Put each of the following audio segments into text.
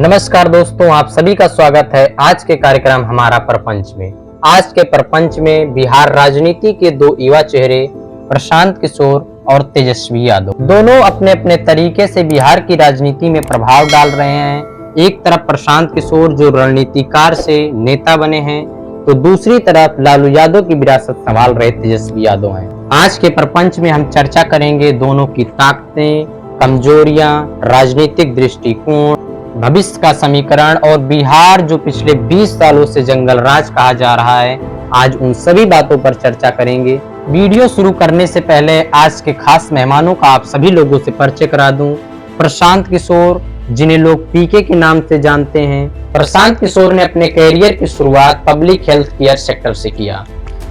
नमस्कार दोस्तों, आप सभी का स्वागत है आज के कार्यक्रम हमारा प्रपंच में। आज के प्रपंच में बिहार राजनीति के दो युवा चेहरे प्रशांत किशोर और तेजस्वी यादव दोनों अपने अपने तरीके से बिहार की राजनीति में प्रभाव डाल रहे हैं। एक तरफ प्रशांत किशोर जो रणनीतिकार से नेता बने हैं, तो दूसरी तरफ लालू यादव की विरासत संभाल रहे तेजस्वी यादव हैं। आज के प्रपंच में हम चर्चा करेंगे दोनों की ताकतें, कमजोरियां, राजनीतिक दृष्टिकोण, भविष्य का समीकरण और बिहार जो पिछले 20 सालों से जंगल राज कहा जा रहा है, आज उन सभी बातों पर चर्चा करेंगे। वीडियो शुरू करने से पहले आज के खास मेहमानों का आप सभी लोगों से परिचय करा दूं। प्रशांत किशोर, जिन्हें लोग पीके के नाम से जानते हैं। प्रशांत किशोर ने अपने कैरियर की शुरुआत पब्लिक हेल्थ केयर सेक्टर से किया।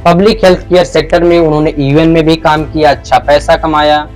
पब्लिक हेल्थ केयर सेक्टर में उन्होंने यूएन में भी काम किया, अच्छा पैसा कमाया।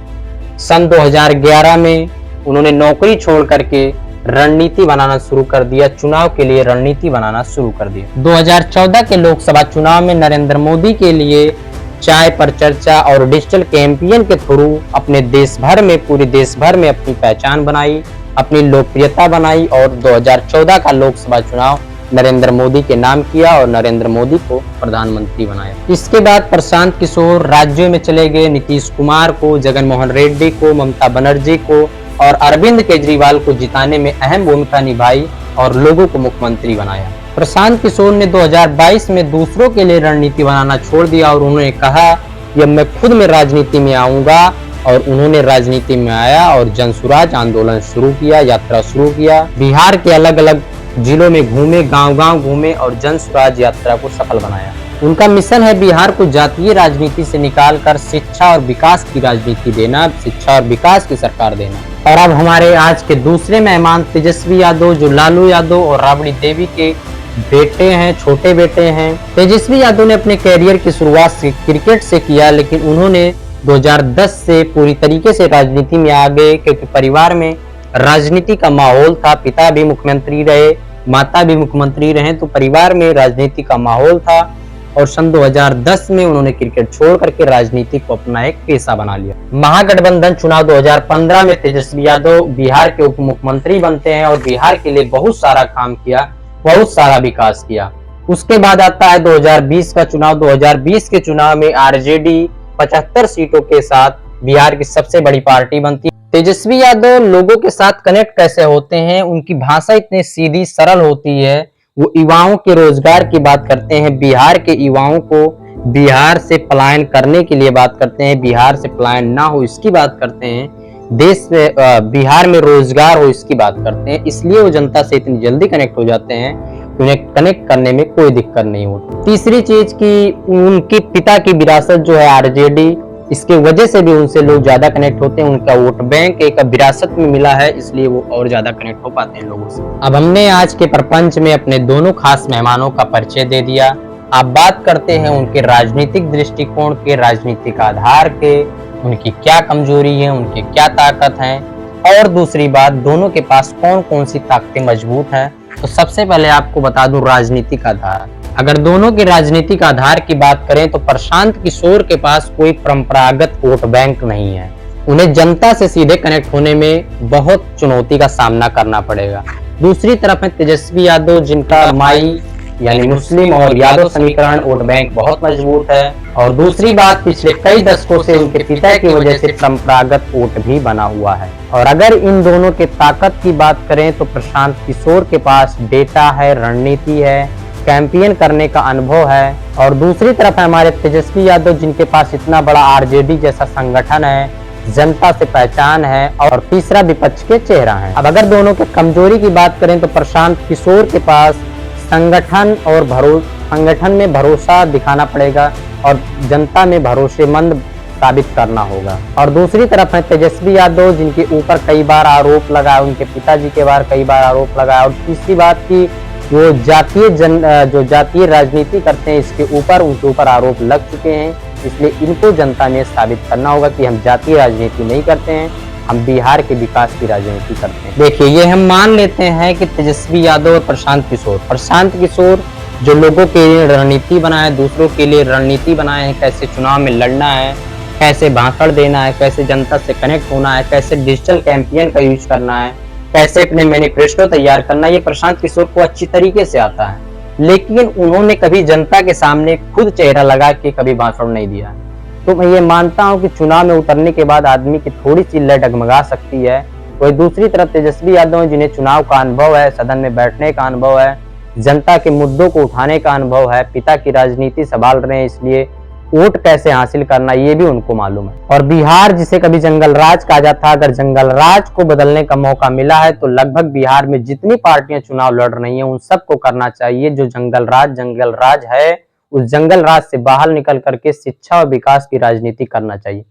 सन 2011 में उन्होंने नौकरी छोड़ करके रणनीति बनाना शुरू कर दिया, चुनाव के लिए रणनीति बनाना शुरू कर दिया। 2014 के लोकसभा चुनाव में नरेंद्र मोदी के लिए चाय पर चर्चा और डिजिटल कैंपेन के थ्रू अपने देश भर में, पूरे देश भर में अपनी पहचान बनाई, अपनी लोकप्रियता बनाई और 2014 का लोकसभा चुनाव नरेंद्र मोदी के नाम किया और नरेंद्र मोदी को प्रधानमंत्री बनाया। इसके बाद प्रशांत किशोर राज्यों में चले गए, नीतीश कुमार को, जगन मोहन रेड्डी को, ममता बनर्जी को और अरविंद केजरीवाल को जिताने में अहम भूमिका निभाई और लोगों को मुख्यमंत्री बनाया। प्रशांत किशोर ने 2022 में दूसरों के लिए रणनीति बनाना छोड़ दिया और उन्होंने कहा कि अब मैं खुद में राजनीति में आऊंगा, और उन्होंने राजनीति में आया और जनसुराज आंदोलन शुरू किया, यात्रा शुरू किया। बिहार के अलग अलग जिलों में घूमे, गांव-गांव घूमे और जनसुराज यात्रा को सफल बनाया। उनका मिशन है बिहार को जातीय राजनीति से निकालकर शिक्षा और विकास की राजनीति देना, शिक्षा और विकास की सरकार देना। और अब हमारे आज के दूसरे मेहमान तेजस्वी यादव, जो लालू यादव और राबड़ी देवी के बेटे हैं, छोटे बेटे हैं। तेजस्वी यादव ने अपने कैरियर की शुरुआत क्रिकेट से किया, लेकिन उन्होंने 2010 से पूरी तरीके से राजनीति में आ गए, क्योंकि परिवार में राजनीति का माहौल था। पिता भी मुख्यमंत्री रहे, माता भी मुख्यमंत्री रहे, तो परिवार में राजनीति का माहौल था। और सन 2010 में उन्होंने क्रिकेट छोड़ करके राजनीति को अपना एक पेशा बना लिया। महागठबंधन चुनाव 2015 में तेजस्वी यादव बिहार के उप मुख्यमंत्री बनते हैं और बिहार के लिए बहुत सारा काम किया, बहुत सारा विकास किया। उसके बाद आता है 2020 का चुनाव। 2020 के चुनाव में आरजेडी 75 सीटों के साथ बिहार की सबसे बड़ी पार्टी बनती है। तेजस्वी यादव लोगों के साथ कनेक्ट कैसे होते हैं, उनकी भाषा इतनी सीधी सरल होती है। वो युवाओं के रोजगार की बात करते हैं, बिहार के युवाओं को बिहार से पलायन करने के लिए बात करते हैं, बिहार से पलायन ना हो इसकी बात करते हैं, देश में बिहार में रोजगार हो इसकी बात करते हैं। इसलिए वो जनता से इतनी जल्दी कनेक्ट हो जाते हैं, उन्हें कनेक्ट करने में कोई दिक्कत नहीं होती। तीसरी चीज की उनके पिता की विरासत जो है आरजेडी, इसके वजह से भी उनसे लोग ज्यादा कनेक्ट होते हैं। उनका वोट बैंक एक विरासत में मिला है, इसलिए वो और ज्यादा कनेक्ट हो पाते हैं लोगों से। अब हमने आज के प्रपंच में अपने दोनों खास मेहमानों का परिचय दे दिया। आप बात करते हैं उनके राजनीतिक दृष्टिकोण के, राजनीतिक आधार के, उनकी क्या कमजोरी है, उनकी क्या ताकत है, और दूसरी बात दोनों के पास कौन कौन सी ताकतें मजबूत हैं। तो सबसे पहले आपको बता दूं राजनीतिक आधार। अगर दोनों के राजनीतिक आधार की बात करें तो प्रशांत किशोर के पास कोई परंपरागत वोट बैंक नहीं है। उन्हें जनता से सीधे कनेक्ट होने में बहुत चुनौती का सामना करना पड़ेगा। दूसरी तरफ है तेजस्वी यादव, जिनका माई यानी मुस्लिम और यादव समीकरण वोट बैंक बहुत मजबूत है। और दूसरी बात, पिछले कई दशकों से उनके पिता की वजह से परंपरागत वोट भी बना हुआ है। और अगर इन दोनों के ताकत की बात करें तो प्रशांत किशोर के पास डेटा है, रणनीति है, कैंपेन करने का अनुभव है। और दूसरी तरफ है हमारे तेजस्वी यादव, जिनके पास इतना बड़ा आरजेडी जैसा संगठन है, जनता से पहचान है, और तीसरा विपक्ष के चेहरा है। अब अगर दोनों के कमजोरी की बात करें तो प्रशांत किशोर के पास संगठन में भरोसा दिखाना पड़ेगा और जनता में भरोसेमंद साबित करना होगा। और दूसरी तरफ है तेजस्वी यादव, जिनके ऊपर कई बार आरोप लगा, उनके पिताजी के बारे कई बार आरोप लगा। और तीसरी बात की वो जातीय राजनीति करते हैं, इसके ऊपर उनके ऊपर आरोप लग चुके हैं। इसलिए इनको जनता में साबित करना होगा कि हम जातीय राजनीति नहीं करते हैं, हम बिहार के विकास की राजनीति करते हैं। देखिए, ये हम मान लेते हैं कि तेजस्वी यादव और प्रशांत किशोर जो लोगों के लिए रणनीति बनाए, दूसरों के लिए रणनीति बनाए हैं, कैसे चुनाव में लड़ना है, कैसे भाषण देना है, कैसे जनता से कनेक्ट होना है, कैसे डिजिटल कैंपेन का यूज करना है, कैसे अपने मैनिफेस्टो तैयार करना, ये प्रशांत किशोर को अच्छी तरीके से आता है, लेकिन उन्होंने कभी जनता के सामने खुद चेहरा लगा के कभी भाषण नहीं दिया। तो मैं ये मानता हूं कि चुनाव में उतरने के बाद आदमी की थोड़ी सी लय डगमगा सकती है। वही दूसरी तरफ तेजस्वी यादव हैं, जिन्हें चुनाव का अनुभव है, सदन में बैठने का अनुभव है, जनता के मुद्दों को उठाने का अनुभव है, पिता की राजनीति संभाल रहे हैं, इसलिए वोट कैसे हासिल करना ये भी उनको मालूम है। और बिहार जिसे कभी जंगल राज कहा जाता, अगर जंगल राज को बदलने का मौका मिला है तो लगभग बिहार में जितनी पार्टियां चुनाव लड़ रही हैं उन सबको करना चाहिए। जो जंगल राज है, उस जंगल राज से बाहर निकल करके शिक्षा और विकास की राजनीति करना चाहिए।